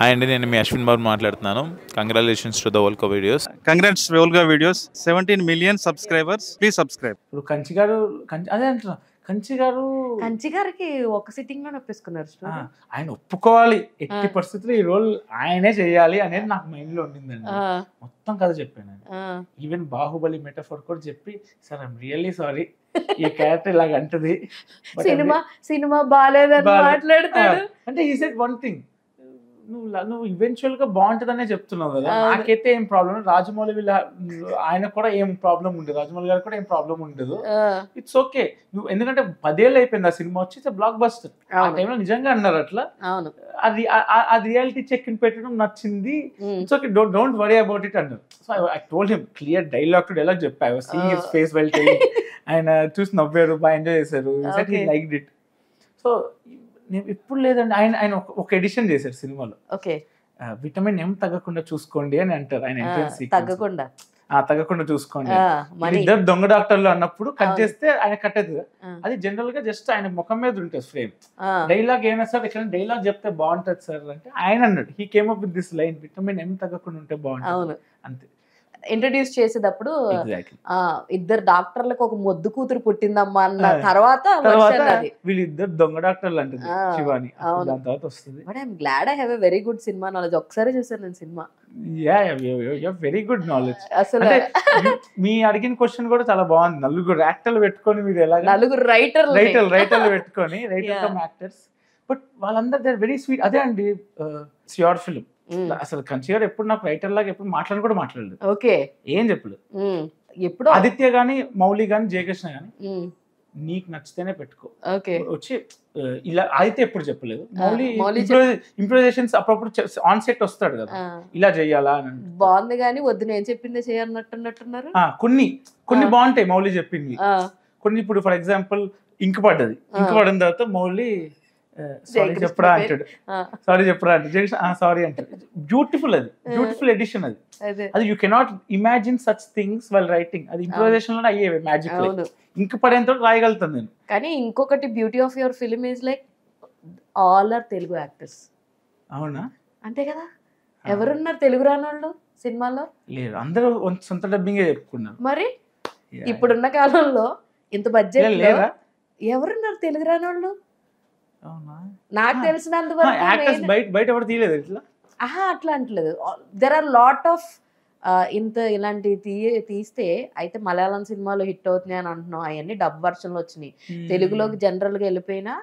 Hi అండి, నేను మీ అశ్విన్ బాబు మాట్లాడుతున్నాను. Congratulations to the వోల్కా videos. Congrats Volga videos. 17 million subscribers. Please subscribe. ఇప్పుడు కంచి గారు అదే అంటున్నా, కంచి గారికి ఒక సిట్టింగ్ లో నొప్పేసుకున్నారు. ఆయన ఒప్పుకోవాలి, ఎట్టి పరిస్థితుల్లో ఈ రోల్ ఆయనే చేయాలి అనేది నాకు మైండ్ లో ఉండిందండి. మొత్తం కథ చెప్పాను. ఈవెన్ బాహుబలి మెటాఫోర్ కూడా చెప్పి, సార్ ఐఎమ్ రియల్లీ సారీ, ఈ క్యారెక్టర్ ఇలాగ అంటది, సినిమా బాగాలేదని మాట్లాడతాడు అంటే ఈ సెడ్ వన్ థింగ్, నువ్వు ఈవెన్చువల్ గా బాగుంటదనే చెప్తున్నావు కదా. నాకైతే ఏం ప్రాబ్లం, రాజమౌళి వీళ్ళ ఆయన కూడా ఏం ప్రాబ్లం ఉండదు, రాజమౌళి గారు కూడా ఏం ప్రాబ్లం ఉండదు. It's okay. నువ్వు ఎందుకంటే 10 ఏళ్ళు అయిపోయింది ఆ సినిమా వచ్చి, బ్లాక్ బస్టర్. ఆ టైంలో నిజంగా అన్నారు అట్లా. అది ఆ రియాలిటీ చెక్ ఇన్ పెట్టడం నచ్చింది. It's okay, don't worry about it అన్నారు. So I told him clear dialogue to dialogue చెప్పా. I was seeing his face well taking. ఆయన చూసి నవ్వారు, బాగా ఎంజాయ్ చేశారు. హి లైక్డ్ ఇట్. సో నేను ఇప్పుడు లేదండి, ఆయన ఒక ఎడిషన్ చేశారు సినిమాలో. ఓకే, విటమిన్ ఎం తగ్గకుండా చూసుకోండి అని అంటారు ఆయన. తగ్గకుండా చూసుకోండి. ఇద్దరు దొంగ డాక్టర్లు అన్నప్పుడు కట్ చేస్తే ఆయన కట్ అవుతుంది. అది జనరల్ గా జస్ట్ ఆయన ముఖం మీద ఉంటుంది ఫ్రేమ్. డైలాగ్ ఏమైనా సార్ ఇక్కడ డైలాగ్ చెప్తే బాగుంటది సార్ అంటే ఆయన అన్నాడు, he came up with this line, vitamin M తగ్గకుండా ఉంటే బాగుంటుంది అంతే. ఇంట్రడ్యూస్ చేసేటప్పుడు ఇద్దరు డాక్టర్లకు ఒక మొద్దు కూతురు పుట్టిందమ్మా అన్న తర్వాత వీళ్ళిద్దరు దొంగ డాక్టర్లు అంటుంది శివాని. దాని తర్వాత వస్తుంది. But I'm glad I have a very good cinema knowledge. ఒకసారి చూసాను నేను సినిమా. Very good knowledge. అసలు మీ అడిగిన క్వశ్చన్ కూడా చాలా బాగుంది. నలుగురు యాక్టర్లు పెట్టుకొని మీరు ఎలా, నలుగురు రైటర్లు పెట్టుకొని యాక్టర్స్, బట్ వాళ్ళందరూ దే ఆర్ వెరీ స్వీట్. అదే అండి ష్యూర్ ఫిల్మ్. అసలు కంచి గారు ఎప్పుడు నాకు రైటర్ లాగా ఎప్పుడు మాట్లాడలేదు. ఓకే, ఏం చెప్పలేదు. ఎప్పుడు ఆదిత్య గాని, మౌలి గాని, జయకృష్ణ గాని నీకు నచ్చితేనే పెట్టుకో వచ్చి ఇలా. ఆదిత్య ఎప్పుడు చెప్పలేదు. మౌలి ఇంప్రొవైజేషన్స్ అప్పుడప్పుడు ఆన్ సెట్ వస్తాడు కదా, ఇలా చెయ్యాలా అని. బాగుంది కానీ వద్దు నేను చెప్పిందే చేయన్నట్టున్నారు. కొన్ని బాగుంటాయి మౌలి చెప్పింది. కొన్ని ఇప్పుడు ఫర్ ఎగ్జాంపుల్ ఇంక పడ్డది. ఇంక పడిన తర్వాత మౌలి సారీ చెప్పరా అంటాడు, సారీ అంటాడు. బ్యూటిఫుల్, అది బ్యూటిఫుల్ ఎడిషన్. అది you cannot imagine such things while writing. అది ఇంప్రొవైజేషన్ లోనే అయ్యేవి మ్యాజిక్. ఇంక పడేంత రాయగలుగుతాను నేను. కానీ ఇంకొకటి beauty of your film is like all are Telugu actors. అవునా? అంతే కదా. ఎవరున్నారు తెలుగు రానోళ్ళు సినిమాలో? లేదు, అందరూ సొంత డబ్బింగే చెప్పుకున్నారు. మరి ఇప్పుడున్న కాలంలో ఇంత బడ్జెట్ లేదా ఎవరున్నారు తెలుగు రానోళ్ళు? నాకు తెలిసినంత వరకు బయట ఎవరు తీయలేదు ఇట్లా. అట్లా అంటలేదు. దెర్ ఆర్ లాట్ ఆఫ్ ఇంత ఇలాంటి తీస్తే అయితే మలయాళం సినిమాలో హిట్ అవుతున్నాయి అని అంటున్నాం. అవన్నీ డబ్ వర్షన్లు వచ్చినాయి. తెలుగులోకి జనరల్ గా వెళ్ళిపోయినా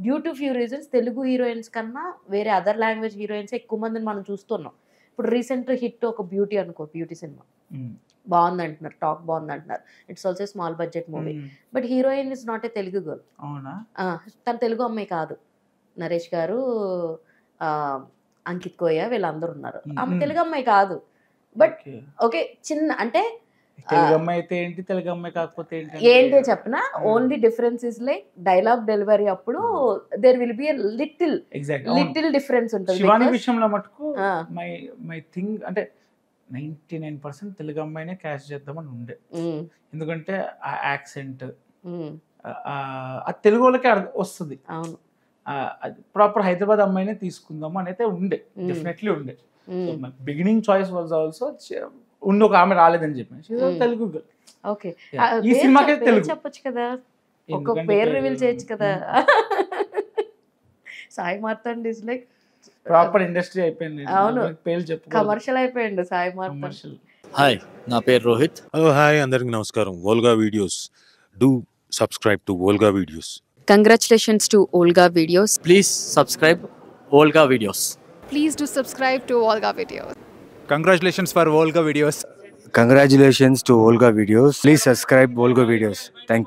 due to few reasons Telugu heroines కన్నా వేరే అదర్ లాంగ్వేజ్ హీరోయిన్స్ ఎక్కువ మందిని మనం చూస్తున్నాం. ఇప్పుడు రీసెంట్ హిట్ ఒక బ్యూటీ అనుకో, బ్యూటీ సినిమా బాగుంది అంటున్నారు, టాక్ బాగుంది అంటున్నారు. It's also small budget movie, but heroine is not a Telugu girl. తన తెలుగు అమ్మాయి కాదు. నరేష్ గారు, అంకిత్ కోయ వీళ్ళందరూ ఉన్నారు. ఆమె తెలుగు అమ్మాయి కాదు. బట్ ఓకే, చిన్న అంటే తెలుగు అమ్మాయి అయితే ఏంటి, తెలుగు అమ్మాయి కాకపోతే ఏంటి చెప్పిన, only difference is like dialogue delivery అప్పుడు there will be little difference ఉంటుంది. శివాని విషయంలో మటుకు మై థింగ్ అంటే 99% తెలుగు అమ్మాయినే క్యాష్ చేద్దామని ఉండే. ఎందుకంటే ఆ యాక్సెంట్ అది తెలుగు వాళ్ళకే వస్తుంది. అవును, ప్రాపర్ హైదరాబాద్ అమ్మాయినే తీసుకుందాము అని అయితే ఉండే, డెఫినెట్లీ ఉండే. బిగినింగ్ చాయిస్ వాజ్ ఆల్సో ఒక ఆమె రాలేదని చెప్పి తెలుగు. ఓకే, ఈ సినిమాకి తెలుగు చెప్పొచ్చు కదా, ఒక పేరు రివీల్ చేయొచ్చు కదా. Sai Marthand is like proper industry అయిపోయింది. అవును, పేరు చెప్పు, కమర్షియల్ అయిపోయింది సాయి మార్తాండ్. హాయ్, నా పేరు రోహిత్. హలో, హాయ్, అందరికి నమస్కారం. Volga videos, do subscribe to Volga videos. Congratulations to Olga Videos. Please subscribe Olga Videos. Please do subscribe to Olga Videos. Congratulations for Olga Videos. Congratulations to Olga Videos. Please subscribe Olga Videos. Thank you.